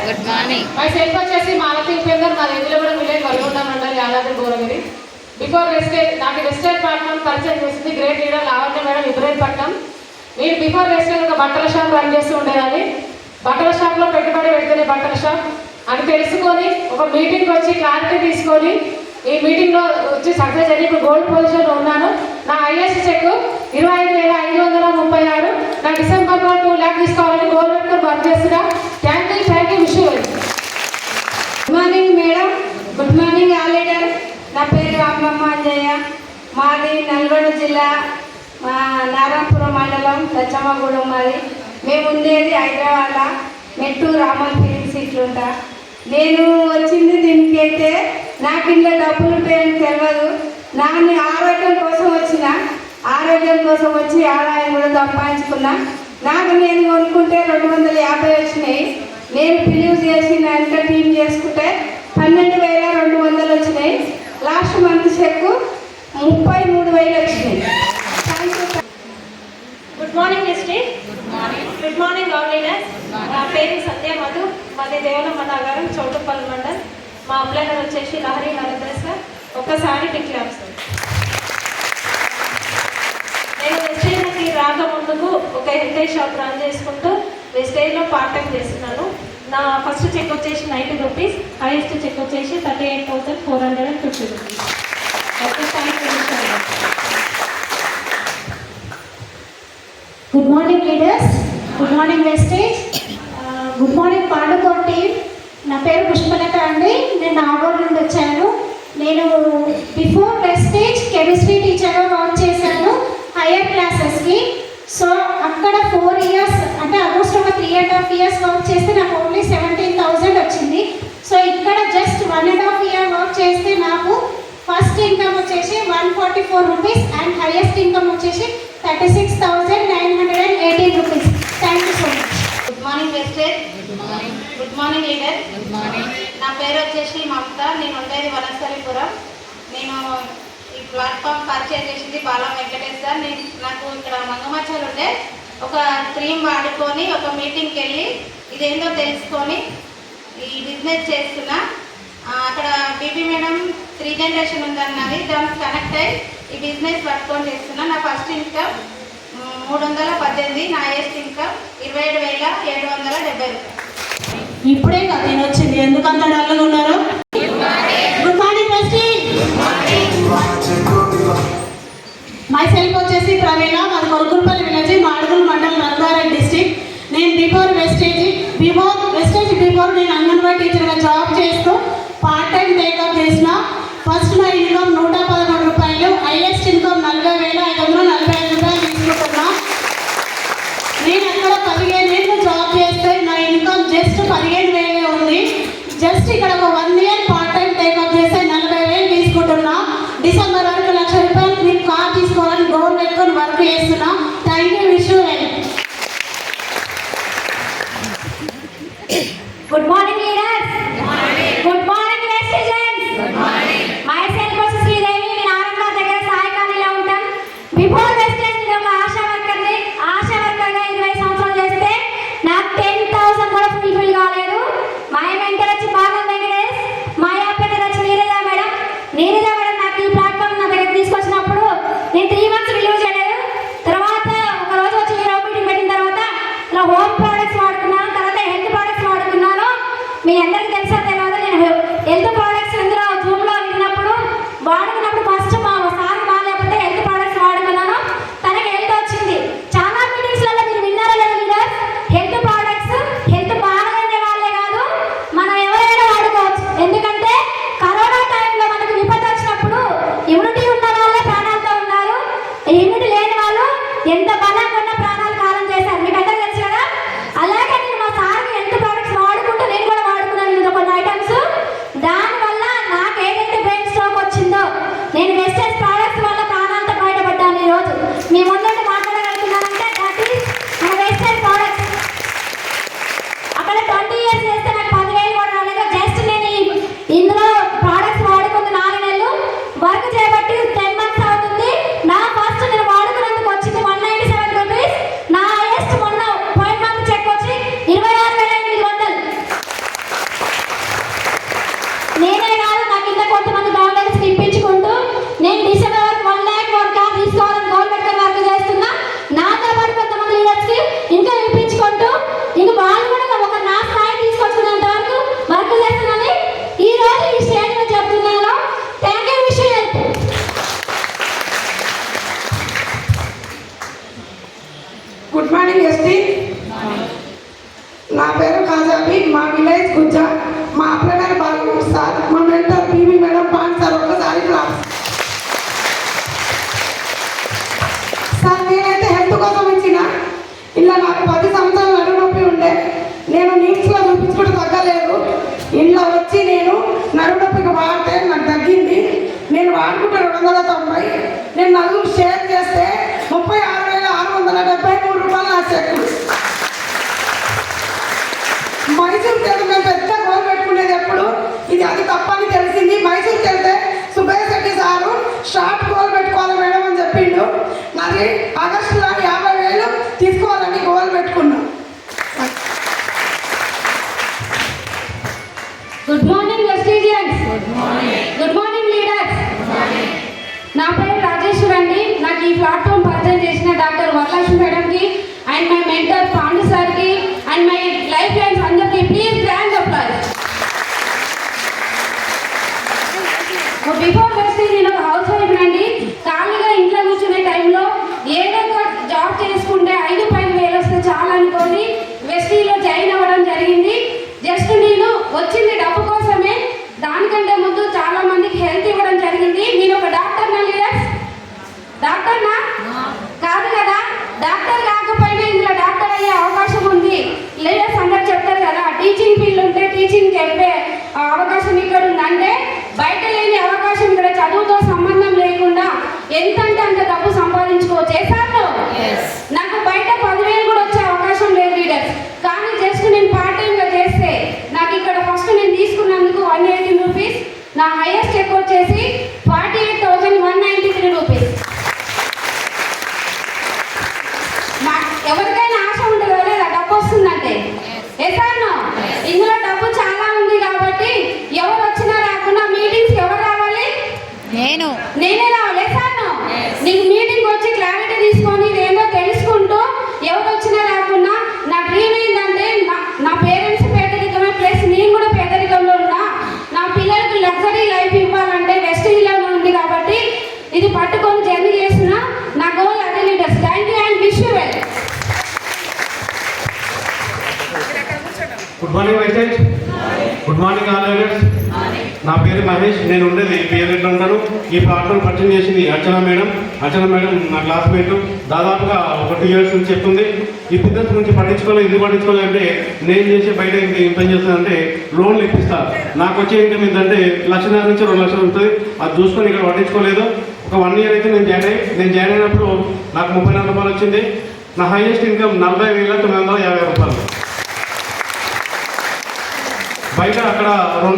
Good morning. My self వచ్చేసి మాలతి ఉపేందర్, మా ఎదులగూడెం village వల్గొండ మండలి యాదాద్రి భువనగిరి. బిఫోర్ వెస్టేజ్ నాకు వెస్టేజ్ ప్లాట్ఫామ్ పరిచయం చేసింది great leader Lavanya madam Ibrahimpatnam. నేను బిఫోర్ వెస్టేజ్ ఒక బట్టల షాప్ రన్ చేస్తూ ఉండేదాన్ని. బట్టల షాప్లో పెట్టుబడి పెడితేనే బట్టల షాప్ అని తెలుసుకొని ఒక మీటింగ్కి వచ్చి క్లారిటీ తీసుకొని ఈ మీటింగ్లో వచ్చి సక్సెస్ అయ్యి ఇప్పుడు గోల్డ్ పొజిషన్లో ఉన్నాను. నా ఐఎస్ చెక్ 25,536. నా డిసెంబర్లో 2 lakhs తీసుకోవాలని గోల్ పెట్టుకొని వర్క్ చేస్తున్నా. Thank you wish you. Good morning madam. Good morning all leader. నా పేరు అమ్మమ్మ అంజయ్య. మాది నల్గొండ జిల్లా నారాయణపురం మండలం లచ్చమ్మగూడెం. మాది మేము ఉండేది హైదరాబాద్లో మెట్టు రామల్ ఫిలిం సీట్లు ఉంటా. నేను వచ్చింది దీనికైతే నాకు ఇంట్లో డబ్బులు ఉంటాయని తెలియదు. నాన్న ఆరోగ్యం కోసం వచ్చిన, ఆరోగ్యం కోసం వచ్చి ఆదాయం కూడా సంపాదించుకున్నా. నాకు నేను కొనుక్కుంటే 250 వచ్చినాయి. నేను బిలీవ్ చేసి ఇంకా టీం చేసుకుంటే 12,200 వచ్చినాయి. లాస్ట్ మంత్ చెక్ 33,000 వచ్చినాయి. Good morning ST. Good morning all leaders. నా పేరు సత్య మధు. మాది దేవలమ్మ నగరం చౌటుప్పల్ మండల్. మా అప్లైనర్ వచ్చేసి లహరి నరేంద్ర సార్. ఒక్కసారి డిక్లార్ సార్. నేను వెస్టేజ్కి రాకముందుకు ఒక హెరిటేజ్ షాప్ రన్ చేసుకుంటూ వెస్టేజ్లో పార్ట్ టైం చేస్తున్నాను. నా ఫస్ట్ చెక్ వచ్చేసి 90 రూపీస్, హైయెస్ట్ చెక్ వచ్చేసి 38,450 rupees. Good morning leaders. Good morning Vestige. Good morning Pandukot team. నా పేరు పుష్పలత అండి. నేను నాగోల్ నుండి వచ్చాను. నేను బిఫోర్ వెస్టేజ్ కెమిస్ట్రీ టీచర్గా వర్క్ చేశాను హయ్యర్ క్లాసెస్కి. సో అక్కడ 4 years అంటే ఆల్మోస్ట్ ఒక 3.5 years వర్క్ చేస్తే నాకు ఓన్లీ 17,000 వచ్చింది. సో ఇక్కడ జస్ట్ 1.5 year వర్క్ చేస్తే నాకు ఫస్ట్ ఇన్కమ్ వచ్చేసి 144 రూపీస్ అండ్ హైయెస్ట్ ఇన్కమ్ వచ్చేసి 36,918 rupees. Thank you so much. Good morning Vestige. Good morning leader. నా పేరు వచ్చేసి మమత. నేను ఉండేది వనస్థలిపురం. నేను ఈ ప్లాట్ఫామ్ పర్చేజ్ చేసింది బాలా వెంకటేశ్వర్. నాకు ఇక్కడ మంగమచ్చలు ఉండే ఒక క్రీమ్ వాడుకొని ఒక మీటింగ్కి వెళ్ళి ఇదేందో తెలుసుకొని ఈ బిజినెస్ చేస్తున్నా. అక్కడ బీబీ మేడం 3 జనరేషన్ ఉందన్నది. దానికి కనెక్ట్ అయ్యి ఈ బిజినెస్ పట్టుకొని చేస్తున్నా. నా ఫస్ట్ ఇన్కమ్ 318. నా హైయెస్ట్ ఇన్కమ్ 27,770 రూపాయలు. ఇప్పుడే కదా నేను వచ్చింది, ఎందుకంత డల్గా ఉన్నారు? Good morning Vestige. My self వచ్చేసి ప్రవీణ. మాది కొరుకులపల్లి విలేజ్, మాడుగుల్ మండల్, రంగారెడ్డి డిస్ట్రిక్ట్. నేను బిఫోర్ వెస్టేజ్ బిఫోర్ నేను అంగన్వాడీ టీచర్గా జాబ్ చేస్తూ పార్ట్ టైం టేకప్ చేసిన. ఫస్ట్ నా ఇన్కమ్ 113 రూపాయలు, హైయెస్ట్ ఇన్కమ్ 40,545 రూపాయలు తీసుకుంటున్నా. నేను అక్కడ 15 ఏళ్ళు జాబ్ చేస్తే నా ఇన్కమ్ జస్ట్ 15,000 ఉంది. జస్ట్ ఇక్కడ ఒక 1 year పార్ట్ టైం టేకప్ చేస్తే 40,000 తీసుకుంటున్నా. డిసెంబర్ వరకు 1,00,000 రూపాయలు మీకు కార్ తీసుకోవాలని గోల్ పెట్టుకొని వర్క్ చేస్తున్నా. Thank you wish you well. Good morning leaders. Good morning Vestigeans. Myself వచ్చి శ్రీదేవి. నేను ఆరంభాద్ దగ్గర సాయి కాలనీలో ఉంటాను. బిఫోర్ వెస్టేజ్ నేను ఒక ఆశా వర్కర్ని. ఆశా వర్కర్గా 20 సంవత్సరాలు చేస్తే నాకు 10,000 కూడా ఫుల్ఫిల్ కాలేదు. మై మెంటర్ వచ్చి బాలం వెంకటేష్. మా ఆపరేటర్ వచ్చి నీరజ మేడం. నీరజ మేడం నాకు ఈ ప్లాట్ఫామ్ నా దగ్గర తీసుకొచ్చినప్పుడు నేను 3 months విలువ చేయలేదు. తర్వాత ఒక రోజు వచ్చి మీరు మీటింగ్ పెట్టిన తర్వాత ఇలా హోమ్ ప్రోడక్ట్స్ వాడుకున్నాను, తర్వాత హెల్త్ ప్రోడక్ట్స్ వాడుకున్నాను. మీ అందరికీ తెలుసా తెలియదు, నేను హెల్త్ ప్రోడక్ట్స్ ఇందులో జూమ్లో విన్నప్పుడు వాడుకున్నప్పుడు ఫస్ట్ మా సార్ బాగాలేకపోతే హెల్త్ ప్రోడక్ట్స్ వాడుకున్నాను. తనకి హెల్త్ వచ్చింది. చాలా మీటింగ్స్లలో మీరు విన్నారా లేదా లీడర్స్? హెల్త్ ప్రోడక్ట్స్ హెల్త్ బాగాలేని వాళ్ళే కాదు, మనం ఎవరైనా వాడుకోవచ్చు. ఎందుకంటే కరోనా టైంలో మనకు విపత్తు వచ్చినప్పుడు ఇమ్యూనిటీ ఉన్న వాళ్ళే ప్రాణాలతో ఉన్నారు. ఇమ్యూనిటీ లేని వాళ్ళు ఎంత బలంగా ఉన్న ప్రాణాలు కాలం చేశారు. మీకు అందరూ తెలుసు కదా. అలాగే నేను మా సార్కి హెల్త్ ప్రోడక్ట్స్ వాడుకుంటూ నేను కూడా వాడుకున్నాను. నా పేరు కాజాబి, మా విలేజ్ గుజ్జా, మా అప్లైనర్ బాలమూర్ సార్, మా మెంటర్ బీబీ మేడం పాన్ సార్. ఒక్కసారి క్లాస్. సార్ నేనైతే హెల్త్ కోసం ఇచ్చిన ఇలా నాకు 10 సంవత్సరాలు నడుము నొప్పి ఉండే, నేను నీమ్స్లో చూపించుకుంటూ తగ్గలేదు. ఇంట్లో వచ్చి నేను నడుము నొప్పికి వాడితే నాకు తగ్గింది. నేను వాడుకుంటే 290, నేను నలుగురు షేర్ చేస్తే 36,673 రూపాయలు నా చెక్కు. మైసూర్కి వెళ్తే మేము పెద్ద గోల్ పెట్టుకునేది ఎప్పుడు ఇది అది తప్పని తెలిసింది. మైసూర్కి వెళ్తే Subbaiah Shetty sir short goal పెట్టుకోవాలి మేడం అని చెప్పిండు. నాది ఆగస్టులో 50,000 తీసుకోవాలని గోల్ పెట్టుకున్నాం. Good morning వెస్టీజియన్స్. Good morning leaders. నా పేరు రాజేశ్వర్ అండి. నాకు ఈ ప్లాట్ఫామ్ పరిచయం చేసిన డాక్టర్ వరలక్ష్మి మేడంకి అండ్ మై మెంటర్ పాండు సార్కి అండ్ మై లైఫ్ లైన్స్ అందరికీ please grand applause. Before Vestige నేను హౌస్ వైఫ్ అండి. ఖాళీగా ఇంట్లో కూర్చునే టైంలో ఏదో ఒక జాబ్ చేసుకుంటే 5-10 వేలు వస్తే చాలా అనుకోని వెస్టీజ్లో జాయిన్ అవ్వడం జరిగింది. జస్ట్ నేను వచ్చింది డబ్బు కోసమే. దానికంటే ముందు చాలా మందికి హెల్త్ ఇవ్వడం జరిగింది. నేను ఒక డాక్టర్నా లీడర్స్? డాక్టర్నా కాదు కదా. డాక్టర్ కాకపోయినా ఇందులో డాక్టర్ అయ్యే అవకాశం ఉంది. లీడర్స్ అందరు చెప్తారు కదా టీచింగ్ ఫీల్డ్ ఉంటే టీచింగ్ చెప్పే అవకాశం ఇక్కడ ఉందంటే బయట లేని అవకాశం ఇక్కడ చదువుతో సంబంధం లేకుండా ఎంతంటే అంత డబ్బు సంపాదించుకోవచ్చు. చేశాను. నాకు బయట 10,000 కూడా వచ్చే అవకాశం లేదు లీడర్స్. కానీ జస్ట్ నేను పార్ట్ టైంగా చేస్తే నాకు ఇక్కడ ఫస్ట్ నేను తీసుకున్నందుకు 180 రూపీస్. నా హైయెస్ట్ చెక్ వచ్చేసి 48,193 రూపీస్. ఎవరికైనా ఆశ ఉంటుందో లేదా డబ్బు వస్తుందంటే? ఎసాను ఇందులో డబ్బు చాలా ఉంది కాబట్టి ఎవరు వచ్చినా రాకుండా మీటింగ్స్కి ఎవరు రావాలి? నేనే రావాలి. ఎసాను నీకు మీటింగ్ వచ్చి క్లారిటీ తీసుకొని ఇదేందో తెలుసుకుంటూ ఎవరు వచ్చినా రాకుండా నా డ్రీమ్ ఏంటంటే నా పేరెంట్స్ పేదరికమే ప్లస్ నేను కూడా పేదరికంలో ఉన్నా. నా పిల్లలకు లగ్జరీ లైఫ్ ఇవ్వాలంటే వెస్టీజ్లో ఉంది కాబట్టి ఇది పట్టుకొని జర్నీ చేసిన నా గోల్ అదే leaders. Thank you and wish you well. Good morning Vestige. Good morning all leaders. నా పేరు మహేష్. నేను ఉండేది పేరెంట్లో ఉంటాను. ఈ ప్లాట్ఫామ్ పరిచయం చేసింది అర్చన మేడం. అర్చన మేడం నా క్లాస్మేట్. దాదాపుగా ఒక 2 years నుంచి చెప్తుంది. ఈ బిజినెస్ గురించి పట్టించుకోవాలి. ఎందుకు పట్టించుకోవాలంటే నేను చేసే బయట ఏం పని చేస్తానంటే లోన్లు ఇప్పిస్తాను. నాకు వచ్చే ఇన్కమ్ ఏంటంటే 1,50,000 నుంచి 2 లక్షలు ఉంటుంది. అది చూసుకొని ఇక్కడ పట్టించుకోలేదు. ఒక 1 year అయితే నేను జాయిన్ అయినప్పుడు నాకు 34 రూపాయలు వచ్చింది. నా హైయెస్ట్ ఇన్కమ్ 40,950 రూపాయలు. బయట అక్కడ 2